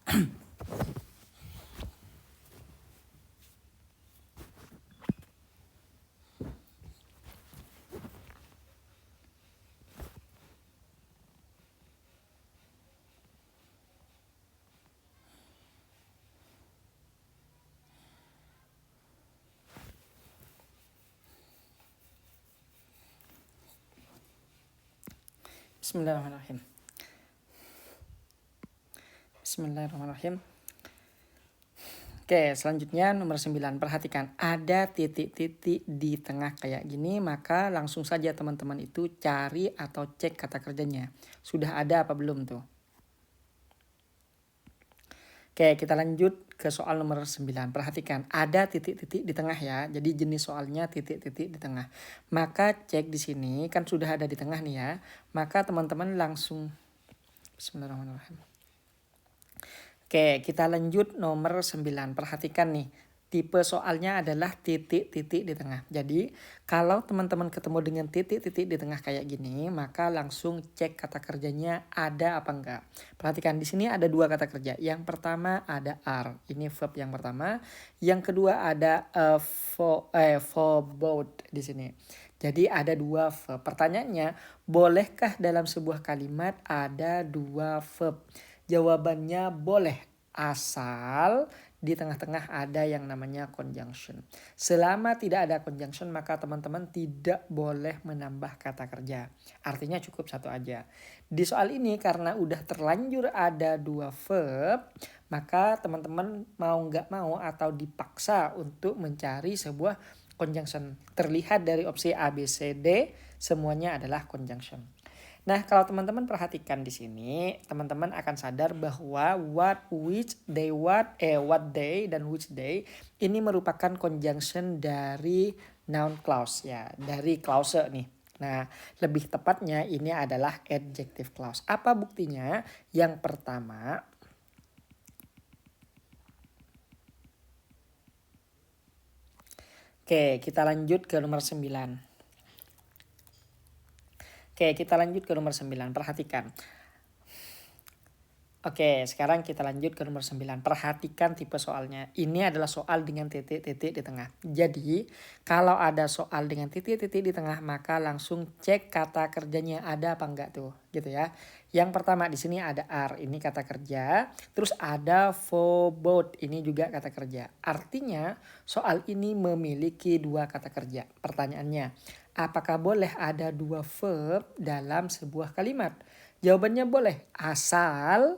Bismillahirrahmanirrahim. Bismillahirrahmanirrahim. Oke, selanjutnya nomor 9. Perhatikan, ada titik-titik di tengah kayak gini, maka langsung saja teman-teman itu cari atau cek kata kerjanya. Sudah ada apa belum tuh? Oke, kita lanjut ke soal nomor 9. Perhatikan, ada titik-titik di tengah ya. Jadi jenis soalnya titik-titik di tengah. Maka cek di sini, kan sudah ada di tengah nih ya. Maka teman-teman langsung Bismillahirrahmanirrahim. Oke, kita lanjut nomor 9. Perhatikan nih, tipe soalnya adalah titik-titik di tengah. Jadi, kalau teman-teman ketemu dengan titik-titik di tengah kayak gini, maka langsung cek kata kerjanya ada apa enggak. Perhatikan, di sini ada dua kata kerja. Yang pertama ada are, ini verb yang pertama. Yang kedua ada for both di sini. Jadi ada dua verb. Pertanyaannya, bolehkah dalam sebuah kalimat ada dua verb? Jawabannya boleh, asal di tengah-tengah ada yang namanya conjunction. Selama tidak ada conjunction, maka teman-teman tidak boleh menambah kata kerja. Artinya cukup satu aja. Di soal ini karena udah terlanjur ada dua verb, maka teman-teman mau nggak mau atau dipaksa untuk mencari sebuah conjunction. Terlihat dari opsi A, B, C, D, semuanya adalah conjunction. Nah, kalau teman-teman perhatikan di sini, teman-teman akan sadar bahwa what, which, they, what they, dan which they ini merupakan conjunction dari noun clause ya, dari clause nih. Nah, lebih tepatnya ini adalah adjective clause. Apa buktinya? Yang pertama, oke, kita lanjut ke nomor 9. Oke, kita lanjut ke nomor 9. Perhatikan. Oke, sekarang kita lanjut ke nomor 9. Perhatikan tipe soalnya. Ini adalah soal dengan titik-titik di tengah. Jadi, kalau ada soal dengan titik-titik di tengah, maka langsung cek kata kerjanya ada apa enggak tuh, gitu ya. Yang pertama di sini ada are, ini kata kerja. Terus ada for both, ini juga kata kerja. Artinya, soal ini memiliki dua kata kerja. Pertanyaannya, apakah boleh ada dua verb dalam sebuah kalimat? Jawabannya boleh, asal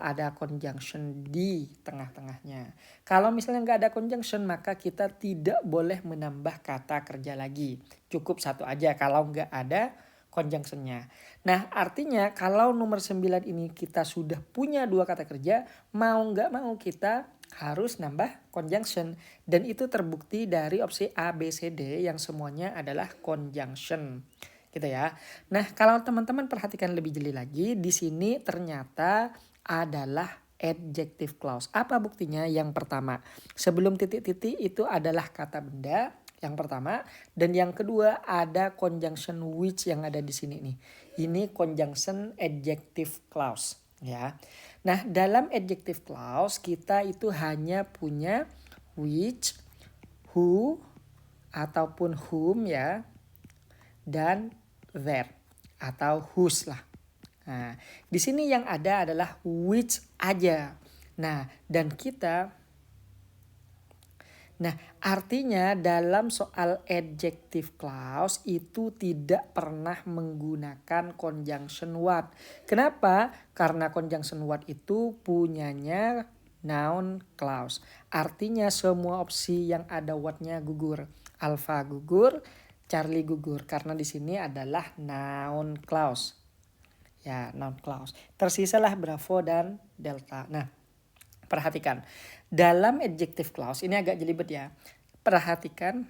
ada conjunction di tengah-tengahnya. Kalau misalnya nggak ada conjunction, maka kita tidak boleh menambah kata kerja lagi. Cukup satu aja kalau nggak ada conjunctionnya. Nah, artinya kalau nomor 9 ini kita sudah punya dua kata kerja, mau nggak mau kita harus nambah conjunction. Dan itu terbukti dari opsi A, B, C, D yang semuanya adalah conjunction. Gitu ya. Nah, kalau teman-teman perhatikan lebih jeli lagi, di sini ternyata adalah adjective clause. Apa buktinya? Yang pertama, sebelum titik-titik itu adalah kata benda yang pertama, dan yang kedua ada conjunction which yang ada di sini nih. Ini conjunction adjective clause ya. Nah, dalam adjective clause kita itu hanya punya which, who ataupun whom ya, dan there atau whose lah. Nah, di sini yang ada adalah which aja. Nah, artinya dalam soal adjective clause itu tidak pernah menggunakan conjunction what. Kenapa? Karena conjunction what itu punyanya noun clause. Artinya semua opsi yang ada what-nya gugur. Alpha gugur, Charlie gugur. Karena di sini adalah noun clause. Ya, noun clause. Tersisalah Bravo dan Delta. Nah, perhatikan. Dalam adjective clause, ini agak jelibet ya. Perhatikan.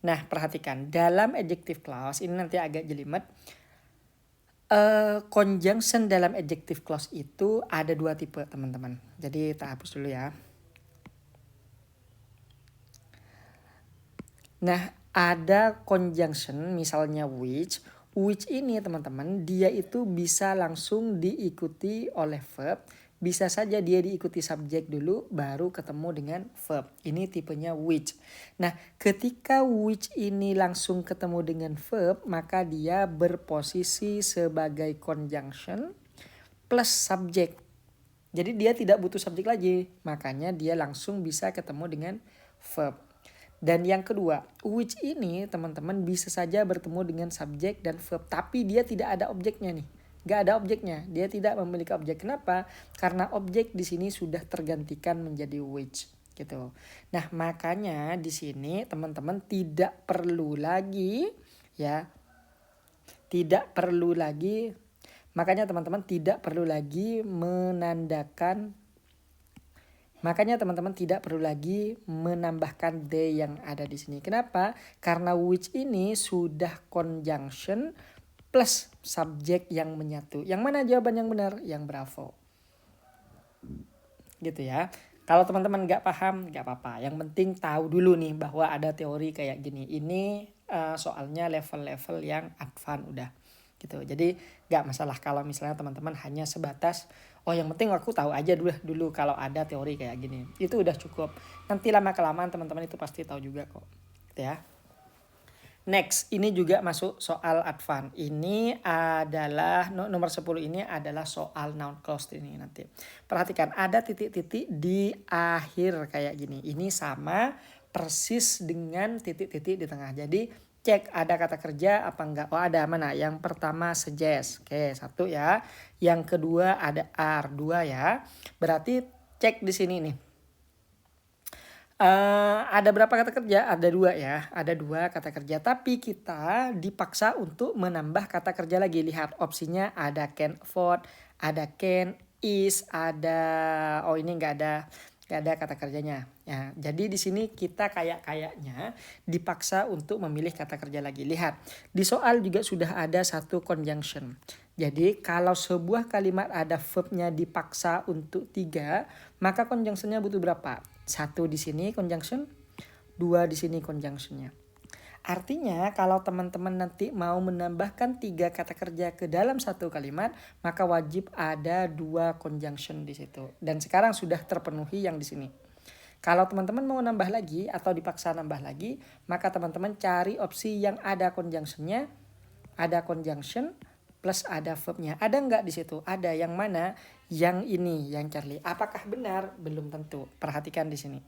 Nah, perhatikan. Dalam adjective clause, ini nanti agak jelimet. Conjunction dalam adjective clause itu ada dua tipe, teman-teman. Jadi, kita hapus dulu ya. Nah, ada conjunction, misalnya which ini teman-teman dia itu bisa langsung diikuti oleh verb, bisa saja dia diikuti subjek dulu baru ketemu dengan verb. Ini tipenya which. Nah, ketika which ini langsung ketemu dengan verb, maka dia berposisi sebagai conjunction plus subjek. Jadi dia tidak butuh subjek lagi, makanya dia langsung bisa ketemu dengan verb. Dan yang kedua, which ini teman-teman bisa saja bertemu dengan subjek dan verb, tapi dia tidak ada objeknya nih. Gak ada objeknya, dia tidak memiliki objek. Kenapa? Karena objek di sini sudah tergantikan menjadi which gitu. Nah, makanya di sini teman-teman tidak perlu lagi ya. Tidak perlu lagi, makanya teman-teman tidak perlu lagi menandakan, makanya teman-teman tidak perlu lagi menambahkan the yang ada di sini. Kenapa? Karena which ini sudah conjunction plus subjek yang menyatu. Yang mana jawaban yang benar? Yang bravo. Gitu ya. Kalau teman-teman nggak paham, nggak apa-apa. Yang penting tahu dulu nih bahwa ada teori kayak gini. Ini soalnya level-level yang advance udah. Gitu. Jadi nggak masalah kalau misalnya teman-teman hanya sebatas oh yang penting aku tahu aja dulu kalau ada teori kayak gini. Itu udah cukup. Nanti lama-kelamaan teman-teman itu pasti tahu juga kok. Gitu ya. Next, ini juga masuk soal advance. Ini adalah nomor 10 ini adalah soal noun clause ini nanti. Perhatikan ada titik-titik di akhir kayak gini. Ini sama persis dengan titik-titik di tengah. Jadi cek ada kata kerja apa enggak. Oh ada mana? Yang pertama suggest. Oke, satu ya. Yang kedua ada are, dua ya. Berarti cek di sini nih. Ada berapa kata kerja? Ada dua ya, ada dua kata kerja. Tapi kita dipaksa untuk menambah kata kerja lagi. Lihat opsinya ada can afford, ada can, is, ada oh ini nggak ada kata kerjanya. Ya, jadi di sini kita kayaknya dipaksa untuk memilih kata kerja lagi. Lihat di soal juga sudah ada satu conjunction. Jadi kalau sebuah kalimat ada verbnya dipaksa untuk 3, maka conjunctionnya butuh berapa? 1 di sini conjunction, 2 di sini conjunctionnya. Artinya kalau teman-teman nanti mau menambahkan 3 kata kerja ke dalam satu kalimat, maka wajib ada 2 conjunction di situ. Dan sekarang sudah terpenuhi yang di sini. Kalau teman-teman mau nambah lagi atau dipaksa nambah lagi, maka teman-teman cari opsi yang ada conjunctionnya, ada conjunction plus ada verbnya. Ada nggak di situ? Ada. Yang mana? Yang ini, yang Charlie. Apakah benar? Belum tentu. Perhatikan di sini.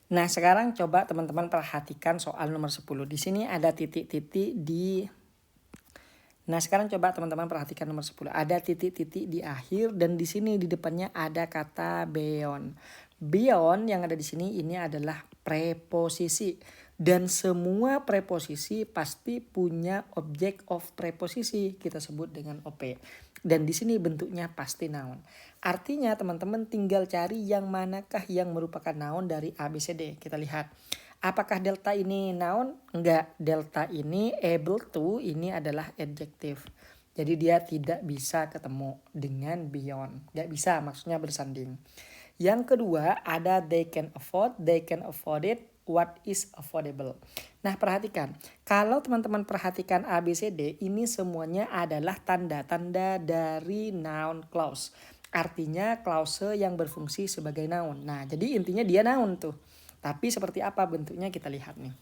Nah, sekarang coba teman-teman perhatikan soal nomor 10. Di sini ada titik-titik di Nah, sekarang coba teman-teman perhatikan nomor 10. Ada titik-titik di akhir dan di sini di depannya ada kata beyond. Beyond yang ada di sini ini adalah preposisi. Dan semua preposisi pasti punya object of preposisi. Kita sebut dengan OP. Dan di sini bentuknya pasti noun. Artinya teman-teman tinggal cari yang manakah yang merupakan noun dari A, B, C, D. Kita lihat. Apakah delta ini noun? Enggak. Delta ini able to ini adalah adjective. Jadi dia tidak bisa ketemu dengan beyond. Enggak bisa, maksudnya bersanding. Yang kedua ada they can afford it. What is affordable? Nah perhatikan. Kalau teman-teman perhatikan A, B, C, D. Ini semuanya adalah tanda-tanda dari noun clause. Artinya clause yang berfungsi sebagai noun. Nah jadi intinya dia noun tuh. Tapi seperti apa bentuknya kita lihat nih.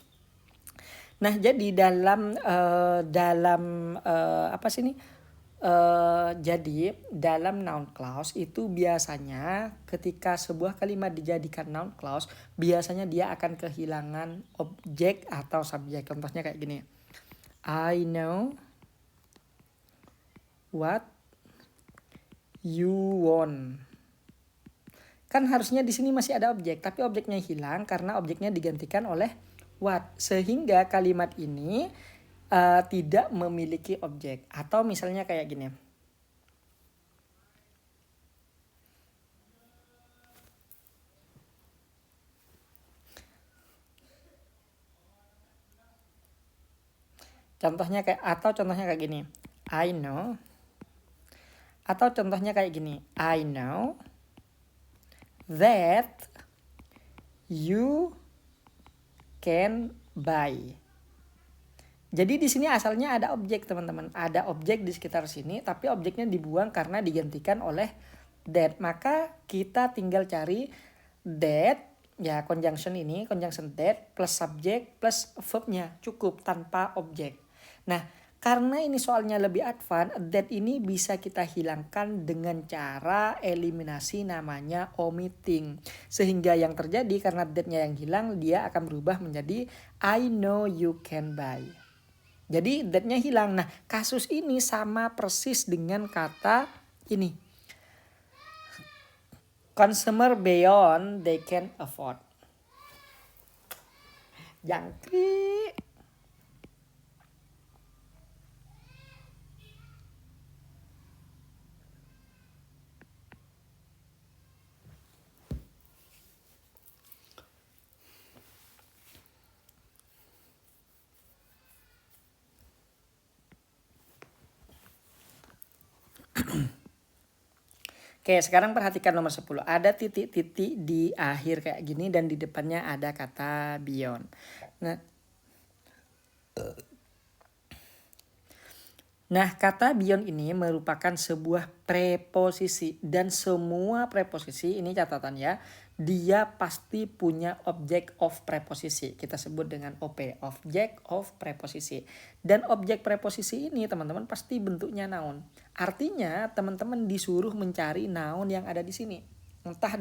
Nah jadi jadi dalam noun clause itu biasanya ketika sebuah kalimat dijadikan noun clause biasanya dia akan kehilangan objek atau subjek. Contohnya kayak gini. I know what you want. Kan harusnya di sini masih ada objek, tapi objeknya hilang karena objeknya digantikan oleh what. Sehingga kalimat ini tidak memiliki objek. Atau misalnya kayak gini. Contohnya kayak gini. I know. Atau contohnya kayak gini. I know that you can buy. Jadi di sini asalnya ada objek, teman-teman. Ada objek di sekitar sini, tapi objeknya dibuang karena digantikan oleh that. Maka kita tinggal cari that, ya conjunction ini, conjunction that plus subject plus verbnya. Cukup tanpa objek. Nah, karena ini soalnya lebih advance, that ini bisa kita hilangkan dengan cara eliminasi, namanya omitting. Sehingga yang terjadi karena that-nya yang hilang, dia akan berubah menjadi I know you can buy. Jadi that-nya hilang. Nah, kasus ini sama persis dengan kata ini. Consumer beyond they can afford. Jangkrik. Oke, sekarang perhatikan nomor 10. Ada titik-titik di akhir kayak gini dan di depannya ada kata beyond. Nah, kata beyond ini merupakan sebuah preposisi dan semua preposisi ini catatan ya, dia pasti punya object of preposisi. Kita sebut dengan OP, object of preposisi. Dan objek preposisi ini teman-teman pasti bentuknya noun. Artinya teman-teman disuruh mencari noun yang ada di sini. Entah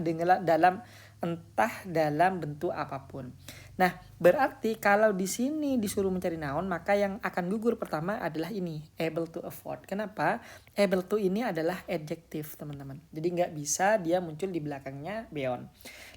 dalam bentuk apapun. Nah, berarti kalau di sini disuruh mencari noun, maka yang akan gugur pertama adalah ini, able to afford. Kenapa? Able to ini adalah adjective, teman-teman. Jadi nggak bisa dia muncul di belakangnya beyond.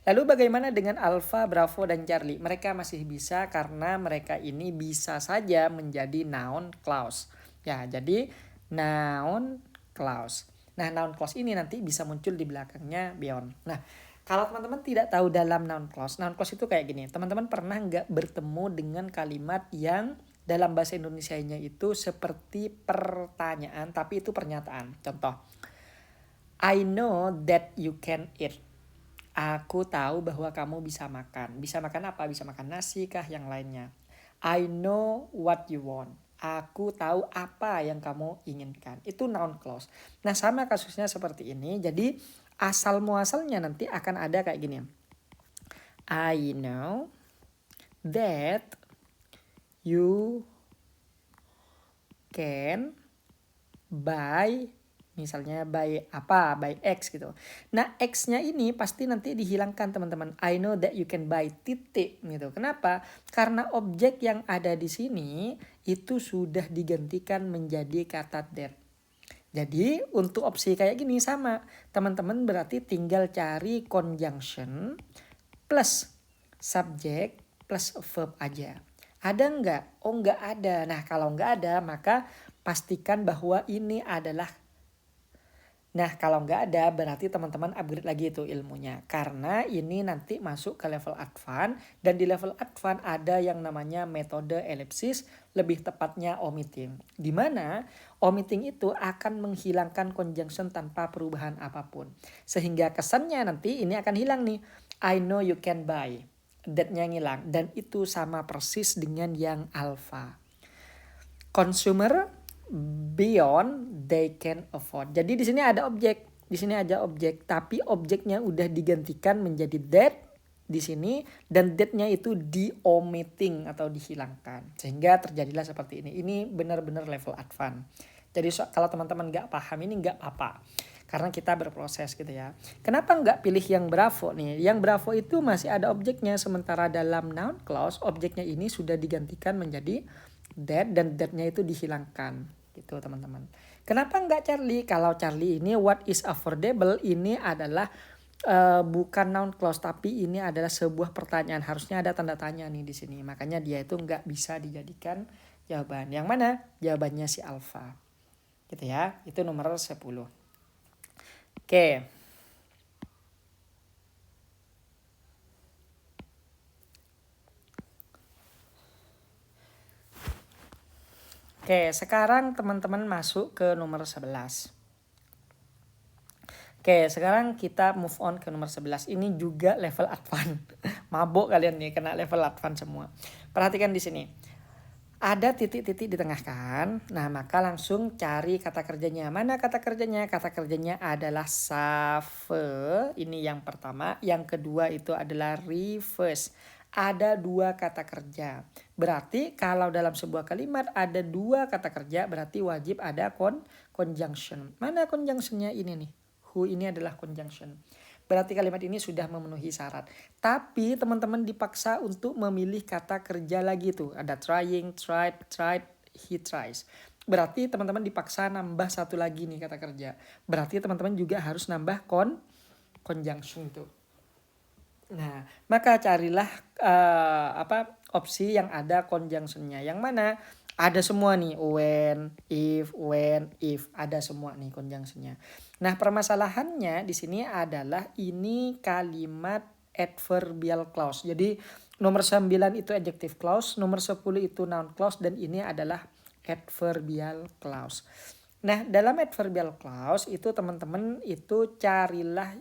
Lalu bagaimana dengan Alpha, Bravo, dan Charlie? Mereka masih bisa karena mereka ini bisa saja menjadi noun clause. Ya, jadi noun clause. Nah, noun clause ini nanti bisa muncul di belakangnya beyond. Nah, kalau teman-teman tidak tahu dalam noun clause itu kayak gini. Teman-teman pernah nggak bertemu dengan kalimat yang dalam bahasa Indonesianya itu seperti pertanyaan, tapi itu pernyataan. Contoh, I know that you can eat. Aku tahu bahwa kamu bisa makan. Bisa makan apa? Bisa makan nasi kah yang lainnya. I know what you want. Aku tahu apa yang kamu inginkan. Itu noun clause. Nah, sama kasusnya seperti ini. Jadi asal muasalnya nanti akan ada kayak gini. I know that you can buy, misalnya buy apa, buy X gitu. Nah, X-nya ini pasti nanti dihilangkan, teman-teman. I know that you can buy titik gitu. Kenapa? Karena objek yang ada di sini itu sudah digantikan menjadi kata that. Jadi untuk opsi kayak gini sama. Teman-teman berarti tinggal cari conjunction plus subject plus verb aja. Ada nggak? Oh, nggak ada. Nah, kalau nggak ada maka pastikan bahwa ini adalah. Nah, kalau nggak ada berarti teman-teman upgrade lagi itu ilmunya. Karena ini nanti masuk ke level advance. Dan di level advance ada yang namanya metode ellipsis, lebih tepatnya omitting. Dimana omitting itu akan menghilangkan conjunction tanpa perubahan apapun. Sehingga kesannya nanti ini akan hilang nih. I know you can buy. That-nya ngilang. Dan itu sama persis dengan yang alpha. Consumer beyond they can afford. Jadi di sini ada objek, tapi objeknya udah digantikan menjadi that di sini dan that-nya itu di-omitting atau dihilangkan. Sehingga terjadilah seperti ini. Ini benar-benar level advance. Jadi kalau teman-teman nggak paham ini nggak apa-apa. Karena kita berproses gitu ya. Kenapa nggak pilih yang Bravo nih? Yang Bravo itu masih ada objeknya. Sementara dalam noun clause objeknya ini sudah digantikan menjadi that dan that-nya itu dihilangkan gitu teman-teman. Kenapa nggak Charlie? Kalau Charlie ini what is affordable ini adalah bukan noun clause tapi ini adalah sebuah pertanyaan. Harusnya ada tanda tanya nih di sini. Makanya dia itu nggak bisa dijadikan jawaban. Yang mana? Jawabannya si alpha. Gitu ya. Itu nomor 10. Oke. Oke, sekarang teman-teman masuk ke nomor 11. Oke, sekarang kita move on ke nomor 11. Ini juga level advance. Mabok kalian nih kena level advance semua. Perhatikan di sini. Ada titik-titik di tengah kan. Nah, maka langsung cari kata kerjanya. Mana kata kerjanya? Kata kerjanya adalah save. Ini yang pertama. Yang kedua itu adalah reverse. Ada dua kata kerja. Berarti kalau dalam sebuah kalimat ada dua kata kerja, berarti wajib ada conjunction. Mana conjunctionnya ini nih? Who ini adalah conjunction. Berarti kalimat ini sudah memenuhi syarat. Tapi teman-teman dipaksa untuk memilih kata kerja lagi tuh. Ada trying, tried, he tries. Berarti teman-teman dipaksa nambah satu lagi nih kata kerja. Berarti teman-teman juga harus nambah conjunction tuh. Nah, maka carilah opsi yang ada conjunctionnya. Yang mana? Ada semua nih, when, if, ada semua nih conjunctionnya. Nah, permasalahannya di sini adalah ini kalimat adverbial clause. Jadi nomor 9 itu adjective clause, nomor 10 itu noun clause, dan ini adalah adverbial clause. Nah, dalam adverbial clause itu teman-teman itu carilah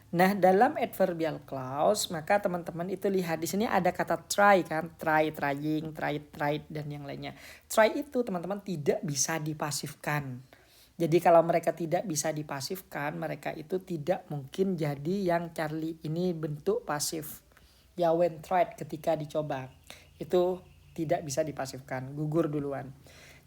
Nah, dalam adverbial clause maka teman-teman itu lihat di sini ada kata try kan, trying, tried dan yang lainnya. Try itu teman-teman tidak bisa dipasifkan. Jadi kalau mereka tidak bisa dipasifkan, mereka itu tidak mungkin jadi yang Charlie ini bentuk pasif. Ya when tried ketika dicoba. Itu tidak bisa dipasifkan, gugur duluan.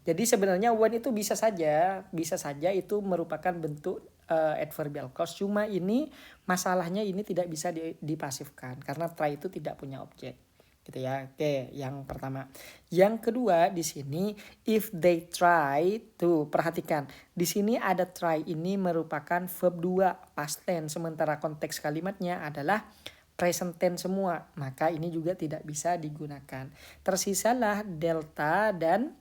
Jadi sebenarnya when itu bisa saja itu merupakan bentuk adverbial clause. Cuma ini masalahnya ini tidak bisa dipasifkan karena try itu tidak punya objek. Gitu ya. Oke, yang pertama. Yang kedua di sini if they try tuh perhatikan. Di sini ada try ini merupakan verb 2 past tense sementara konteks kalimatnya adalah present tense semua. Maka ini juga tidak bisa digunakan. Tersisalah delta dan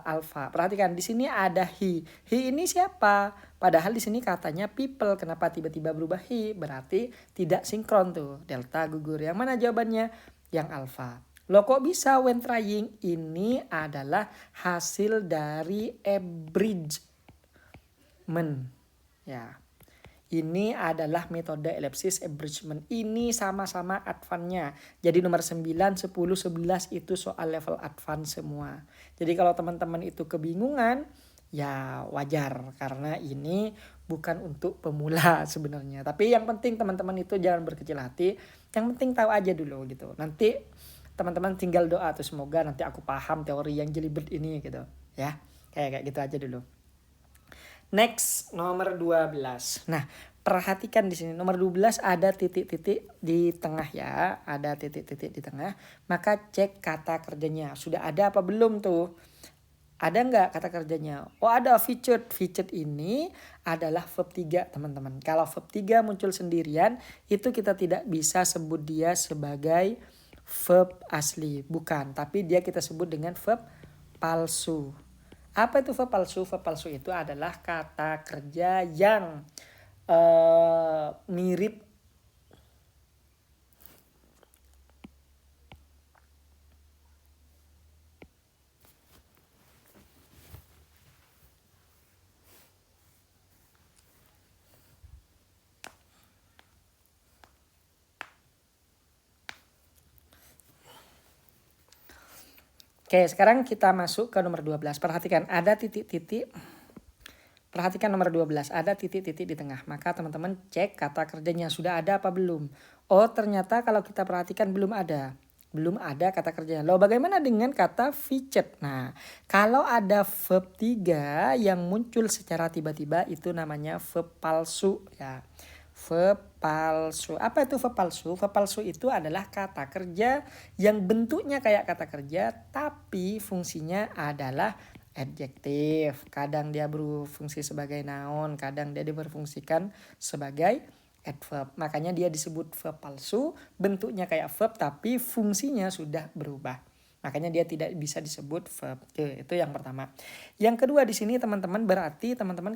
alpha. Perhatikan di sini ada he. He ini siapa? Padahal di sini katanya people. Kenapa tiba-tiba berubah he? Berarti tidak sinkron tuh. Delta gugur. Yang mana jawabannya? Yang alpha. Loh kok bisa when trying? Ini adalah hasil dari abridgment. Ya. Ini adalah metode ellipsis abridgment. Ini sama-sama advance-nya. Jadi nomor 9, 10, 11 itu soal level advance semua. Jadi kalau teman-teman itu kebingungan, ya wajar. Karena ini bukan untuk pemula sebenarnya. Tapi yang penting teman-teman itu jangan berkecil hati. Yang penting tahu aja dulu gitu. Nanti teman-teman tinggal doa tuh semoga nanti aku paham teori yang jelibet ini gitu. Ya, kayak gitu aja dulu. Next, nomor 12. Nah, perhatikan di sini nomor 12 ada titik-titik di tengah ya, ada titik-titik di tengah. Maka cek kata kerjanya. Sudah ada apa belum tuh? Ada nggak kata kerjanya? Oh ada featured. Featured ini adalah verb 3 teman-teman. Kalau verb 3 muncul sendirian, itu kita tidak bisa sebut dia sebagai verb asli. Bukan, tapi dia kita sebut dengan verb palsu. Apa itu verb palsu? Verb palsu itu adalah kata kerja yang mirip Oke, sekarang kita masuk ke nomor 12. Perhatikan ada titik-titik. Perhatikan nomor 12, ada titik-titik di tengah. Maka teman-teman cek kata kerjanya sudah ada apa belum. Oh ternyata kalau kita perhatikan belum ada. Belum ada kata kerjanya. Loh bagaimana dengan kata featured? Nah kalau ada verb 3 yang muncul secara tiba-tiba itu namanya verb palsu ya. Verb palsu. Apa itu verb palsu? Verb palsu itu adalah kata kerja yang bentuknya kayak kata kerja tapi fungsinya adalah adjektif. Kadang dia berfungsi sebagai noun, kadang dia berfungsikan sebagai adverb. Makanya dia disebut verb palsu, bentuknya kayak verb tapi fungsinya sudah berubah. Makanya dia tidak bisa disebut verb. Itu yang pertama. Yang kedua di sini teman-teman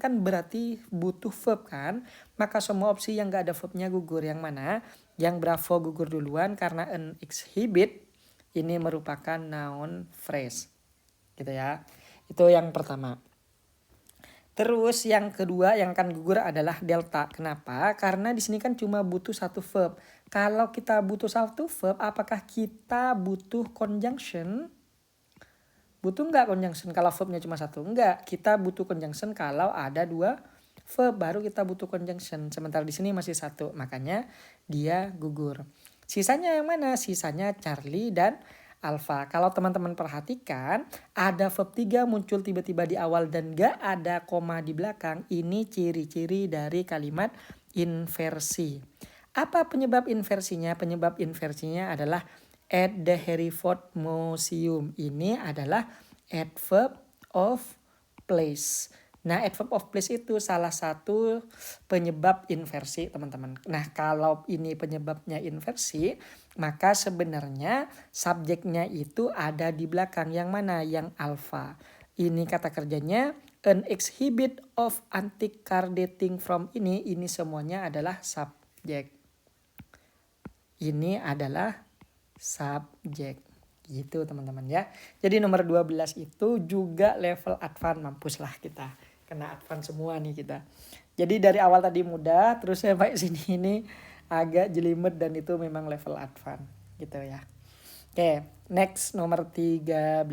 kan berarti butuh verb kan. Maka semua opsi yang gak ada verbnya gugur. Yang mana? Yang Bravo gugur duluan karena an exhibit ini merupakan noun phrase. Gitu ya. Itu yang pertama. Terus yang kedua yang akan gugur adalah delta. Kenapa? Karena di sini kan cuma butuh satu verb. Kalau kita butuh satu verb, apakah kita butuh conjunction? Butuh nggak conjunction kalau verbnya cuma satu? Enggak, kita butuh conjunction kalau ada dua verb baru kita butuh conjunction. Sementara di sini masih satu, makanya dia gugur. Sisanya yang mana? Sisanya Charlie dan Alpha. Kalau teman-teman perhatikan, ada verb 3 muncul tiba-tiba di awal dan gak ada koma di belakang. Ini ciri-ciri dari kalimat inversi. Apa penyebab inversinya? Penyebab inversinya adalah at the Hereford Museum. Ini adalah adverb of place. Nah, adverb of place itu salah satu penyebab inversi, teman-teman. Nah, kalau ini penyebabnya inversi, maka sebenarnya subjeknya itu ada di belakang. Yang mana? Yang alpha. Ini kata kerjanya an exhibit of antique car dating from ini semuanya adalah subjek. Ini adalah subjek. Gitu teman-teman ya. Jadi nomor 12 itu juga level advance, mampuslah kita. Kena advance semua nih kita. Jadi dari awal tadi mudah, terus sampai sini ini agak jelimet dan itu memang level advance gitu ya. Oke, next nomor 13.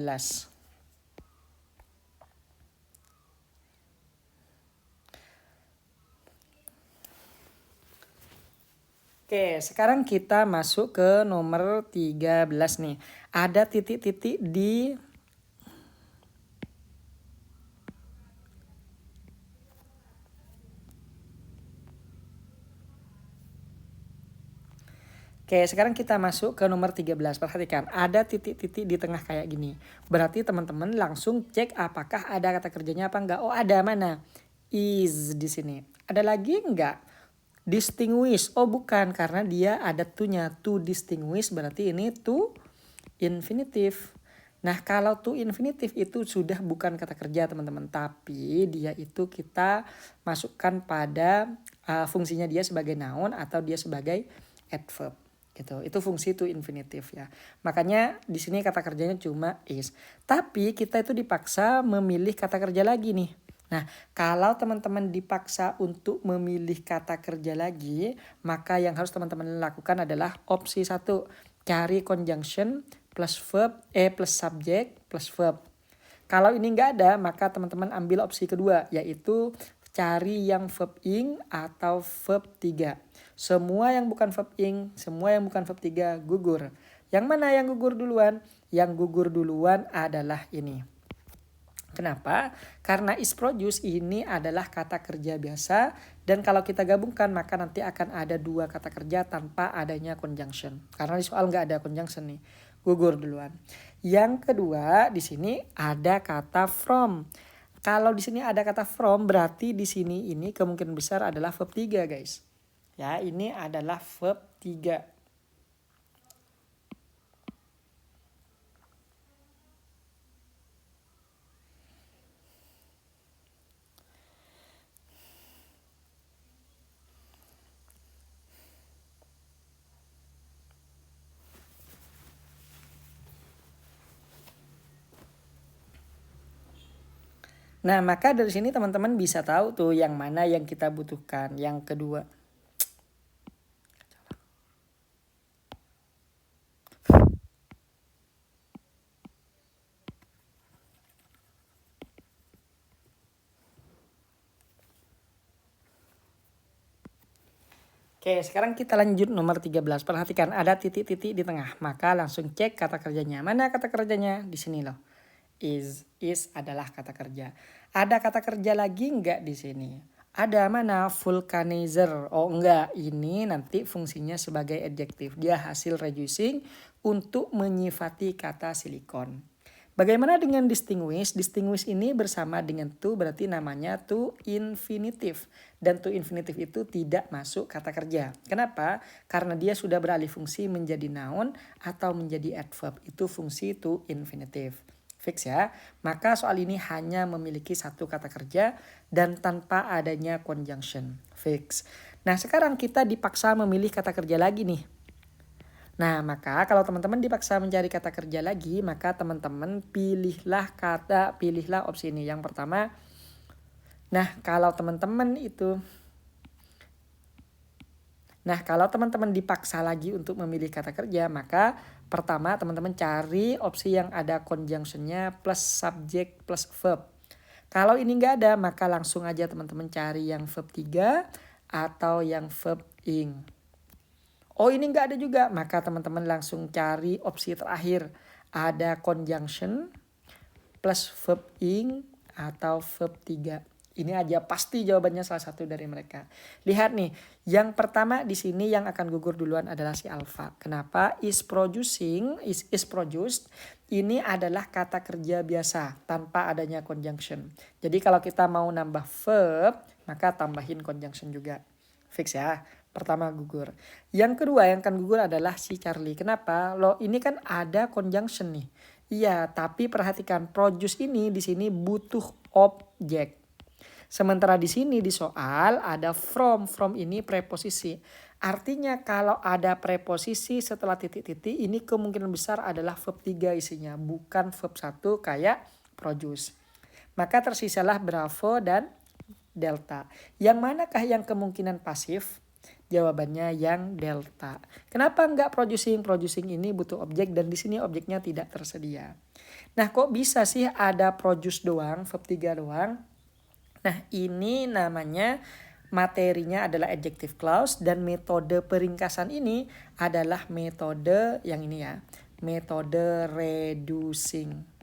Oke, sekarang kita masuk ke nomor 13 nih. Ada titik-titik di Oke, sekarang kita masuk ke nomor 13. Perhatikan, ada titik-titik di tengah kayak gini. Berarti teman-teman langsung cek apakah ada kata kerjanya apa enggak. Oh, ada, mana? Is di sini. Ada lagi enggak? Distinguish. Oh, bukan, karena dia ada to-nya. To distinguish berarti ini to infinitive. Nah, kalau to infinitive itu sudah bukan kata kerja, teman-teman. Tapi dia itu kita masukkan pada fungsinya dia sebagai noun atau dia sebagai adverb. Gitu. Itu fungsi to infinitive ya. Makanya di sini kata kerjanya cuma is. Tapi kita itu dipaksa memilih kata kerja lagi nih. Nah, kalau teman-teman dipaksa untuk memilih kata kerja lagi, maka yang harus teman-teman lakukan adalah opsi 1, cari conjunction plus verb plus subject plus verb. Kalau ini nggak ada, maka teman-teman ambil opsi kedua, yaitu cari yang verb ing atau verb 3. Semua yang bukan verb ing, semua yang bukan verb 3 gugur. Yang mana yang gugur duluan? Yang gugur duluan adalah ini. Kenapa? Karena is produce ini adalah kata kerja biasa dan kalau kita gabungkan maka nanti akan ada dua kata kerja tanpa adanya conjunction. Karena di soal nggak ada conjunction nih, gugur duluan. Yang kedua di sini ada kata from. Kalau di sini ada kata from berarti di sini ini kemungkinan besar adalah verb 3 guys. Ya, ini adalah verb 3. Nah, maka dari sini teman-teman bisa tahu tuh yang mana yang kita butuhkan. Yang kedua. Oke, sekarang kita lanjut nomor 13. Perhatikan ada titik-titik di tengah. Maka langsung cek kata kerjanya. Mana kata kerjanya? Di sini loh. Is adalah kata kerja. Ada kata kerja lagi enggak di sini? Ada, mana? Vulcanizer. Oh enggak, ini nanti fungsinya sebagai adjektif. Dia hasil reducing untuk menyifati kata silikon. Bagaimana dengan distinguish? Distinguish ini bersama dengan to berarti namanya to infinitive. Dan to infinitive itu tidak masuk kata kerja. Kenapa? Karena dia sudah beralih fungsi menjadi noun atau menjadi adverb. Itu fungsi to infinitive. Fix ya. Maka soal ini hanya memiliki satu kata kerja dan tanpa adanya conjunction. Fix. Nah sekarang kita dipaksa memilih kata kerja lagi nih. Nah, maka kalau teman-teman dipaksa mencari kata kerja lagi, maka teman-teman pilihlah opsi ini. Yang pertama, kalau teman-teman dipaksa lagi untuk memilih kata kerja, maka pertama teman-teman cari opsi yang ada conjunctionnya plus subject plus verb. Kalau ini nggak ada, maka langsung aja teman-teman cari yang verb 3 atau yang verb ing. Oh ini nggak ada juga, maka teman-teman langsung cari opsi terakhir. Ada conjunction plus verb ing atau verb 3. Ini aja pasti jawabannya salah satu dari mereka. Lihat nih, yang pertama di sini yang akan gugur duluan adalah si alpha. Kenapa? Is produced. Ini adalah kata kerja biasa tanpa adanya conjunction. Jadi kalau kita mau nambah verb, maka tambahin conjunction juga. Fix ya. Pertama gugur. Yang kedua yang akan gugur adalah si Charlie. Kenapa? Lo ini kan ada conjunction nih. Iya, tapi perhatikan produce ini di sini butuh objek. Sementara di sini di soal ada from. From ini preposisi. Artinya kalau ada preposisi setelah titik-titik ini kemungkinan besar adalah verb 3 isinya. Bukan verb 1 kayak produce. Maka tersisalah Bravo dan Delta. Yang manakah yang kemungkinan pasif? Jawabannya yang delta. Kenapa enggak producing? Producing ini butuh objek dan di sini objeknya tidak tersedia. Nah kok bisa sih ada produce doang, verb 3 doang? Nah ini namanya materinya adalah adjective clause dan metode peringkasan ini adalah metode yang ini ya. Metode reducing.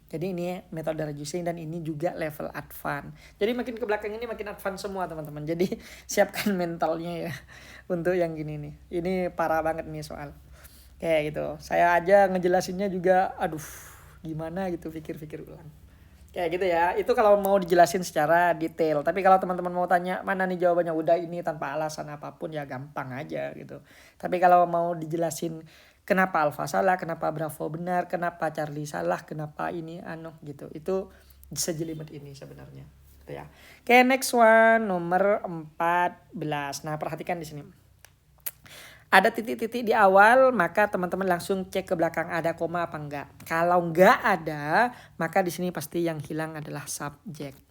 Jadi ini metode reducing dan ini juga level advance. Jadi makin ke belakang ini makin advance semua teman-teman. Jadi siapkan mentalnya ya untuk yang gini nih. Ini parah banget nih soal. Kayak gitu. Saya aja ngejelasinnya juga aduh gimana gitu pikir-pikir ulang. Kayak gitu ya. Itu kalau mau dijelasin secara detail. Tapi kalau teman-teman mau tanya mana nih jawabannya udah ini tanpa alasan apapun ya gampang aja gitu. Tapi kalau mau dijelasin kenapa Alfa salah, kenapa Bravo benar, kenapa Charlie salah, kenapa ini gitu. Itu sejelimet ini sebenarnya. Gitu ya. Oke, next one nomor 14. Nah, perhatikan di sini. Ada titik-titik di awal, maka teman-teman langsung cek ke belakang ada koma apa enggak. Kalau enggak ada, maka di sini pasti yang hilang adalah subjek.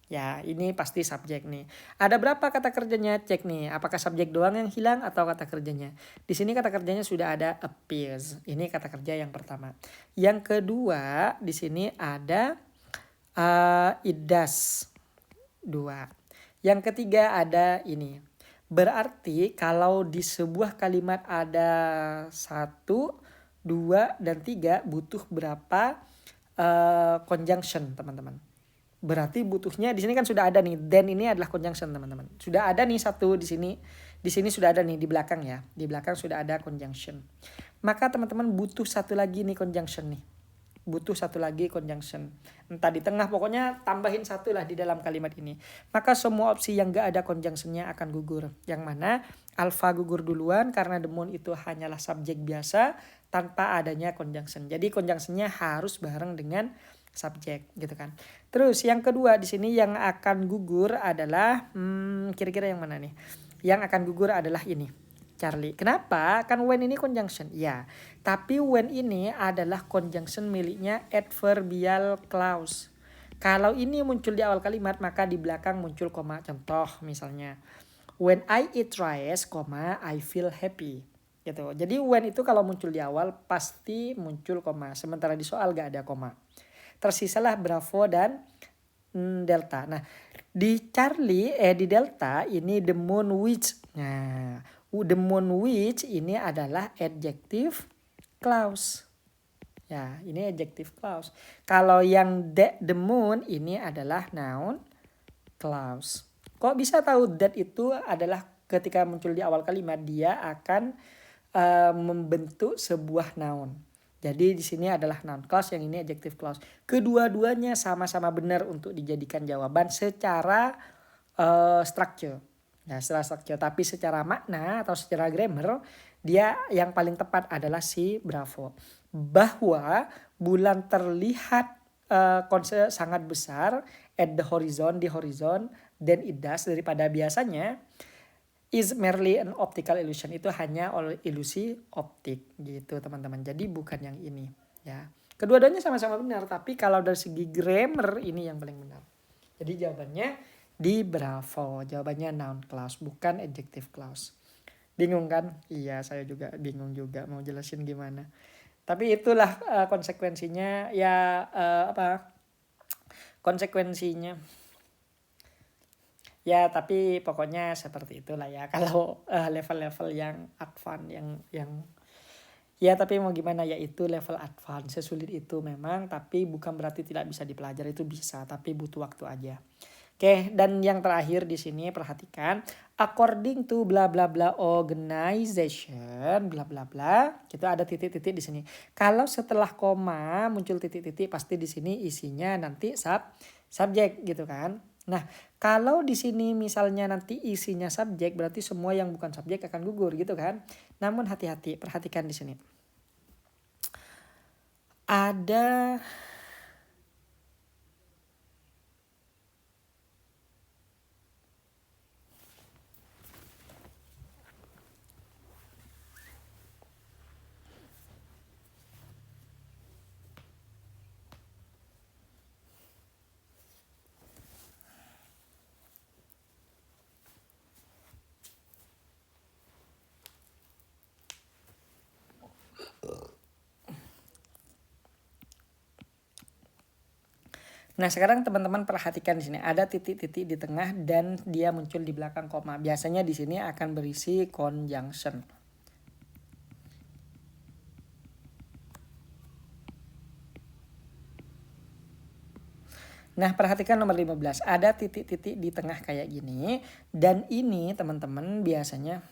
Ya, ini pasti subjek nih. Ada berapa kata kerjanya? Cek nih. Apakah subjek doang yang hilang atau kata kerjanya? Di sini kata kerjanya sudah ada appears. Ini kata kerja yang pertama. Yang kedua, di sini ada it does. 2. Yang ketiga ada ini. Berarti kalau di sebuah kalimat ada 1, 2, dan 3 butuh berapa conjunction, teman-teman. Berarti butuhnya di sini kan sudah ada nih, then ini adalah conjunction teman-teman. Sudah ada nih satu di sini. Di sini sudah ada nih di belakang ya. Di belakang sudah ada conjunction. Maka teman-teman butuh satu lagi nih conjunction nih. Butuh satu lagi conjunction. Entah di tengah pokoknya tambahin satu lah di dalam kalimat ini. Maka semua opsi yang gak ada conjunctionnya akan gugur. Yang mana alpha gugur duluan karena the moon itu hanyalah subjek biasa tanpa adanya conjunction. Jadi conjunctionnya harus bareng dengan subjek gitu kan. Terus yang kedua di sini yang akan gugur adalah kira-kira yang mana nih? Yang akan gugur adalah ini. Charlie. Kenapa? Kan when ini conjunction. Ya. Tapi when ini adalah conjunction miliknya adverbial clause. Kalau ini muncul di awal kalimat maka di belakang muncul koma. Contoh misalnya when I eat rice, I feel happy. Gitu. Jadi when itu kalau muncul di awal pasti muncul koma. Sementara di soal gak ada koma. Tersisalah Bravo dan Delta. Nah, di Delta ini the moon which. Nah, the moon which ini adalah adjective clause. Ya, ini adjective clause. Kalau yang the moon ini adalah noun clause. Kok bisa tahu that itu adalah ketika muncul di awal kalimat dia akan membentuk sebuah noun. Jadi di sini adalah noun clause, yang ini adjective clause. Kedua-duanya sama-sama benar untuk dijadikan jawaban secara structure. Nah, secara structure, tapi secara makna atau secara grammar, dia yang paling tepat adalah si Bravo. Bahwa bulan terlihat sangat besar at the horizon, di horizon, than it does, daripada biasanya, is merely an optical illusion, itu hanya ilusi optik gitu teman-teman. Jadi bukan yang ini ya. Kedua-duanya sama-sama benar, tapi kalau dari segi grammar ini yang paling benar. Jadi jawabannya di Bravo, jawabannya noun clause bukan adjective clause. Bingung kan? Iya, saya juga bingung juga mau jelasin gimana. Tapi itulah konsekuensinya ya, konsekuensinya. Ya, tapi pokoknya seperti itulah ya. Kalau level-level yang advance, yang ya, tapi mau gimana ya, itu level advance. Sesulit itu memang, tapi bukan berarti tidak bisa dipelajari, itu bisa, tapi butuh waktu aja. Oke, dan yang terakhir di sini perhatikan, according to bla bla bla organization bla bla bla, itu ada titik-titik di sini. Kalau setelah koma muncul titik-titik, pasti di sini isinya nanti subjek gitu kan. Nah, kalau di sini misalnya nanti isinya subjek, berarti semua yang bukan subjek akan gugur gitu kan. Namun hati-hati, perhatikan di sini. Ada Nah, sekarang teman-teman perhatikan di sini ada titik-titik di tengah dan dia muncul di belakang koma. Biasanya di sini akan berisi conjunction. Nah, perhatikan nomor 15. Ada titik-titik di tengah kayak gini, dan ini teman-teman biasanya,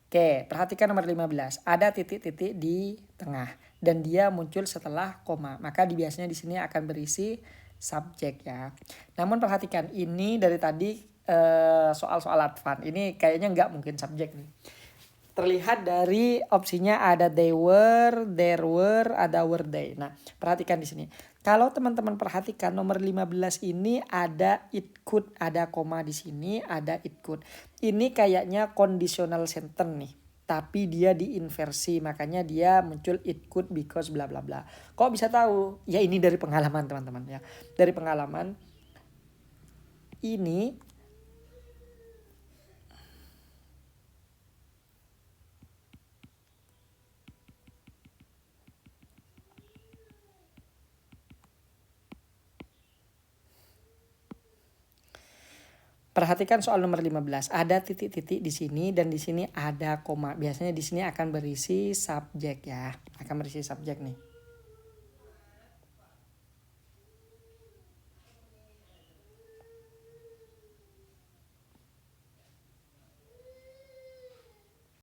oke, perhatikan nomor 15. Ada titik-titik di tengah dan dia muncul setelah koma. Maka biasanya di sini akan berisi subjek ya. Namun perhatikan, ini dari tadi soal-soal advance. Ini kayaknya nggak mungkin subjek nih. Terlihat dari opsinya ada they were, there were, ada were they. Nah, perhatikan di sini. Kalau teman-teman perhatikan nomor 15 ini ada it could, ada koma di sini, ada it could. Ini kayaknya conditional sentence nih, tapi dia diinversi, makanya dia muncul it could because bla bla bla. Kok bisa tahu? Ya ini dari pengalaman teman-teman ya. Dari pengalaman ini perhatikan soal nomor 15. Ada titik-titik di sini dan di sini ada koma. Biasanya di sini akan berisi subjek ya. Akan berisi subjek nih.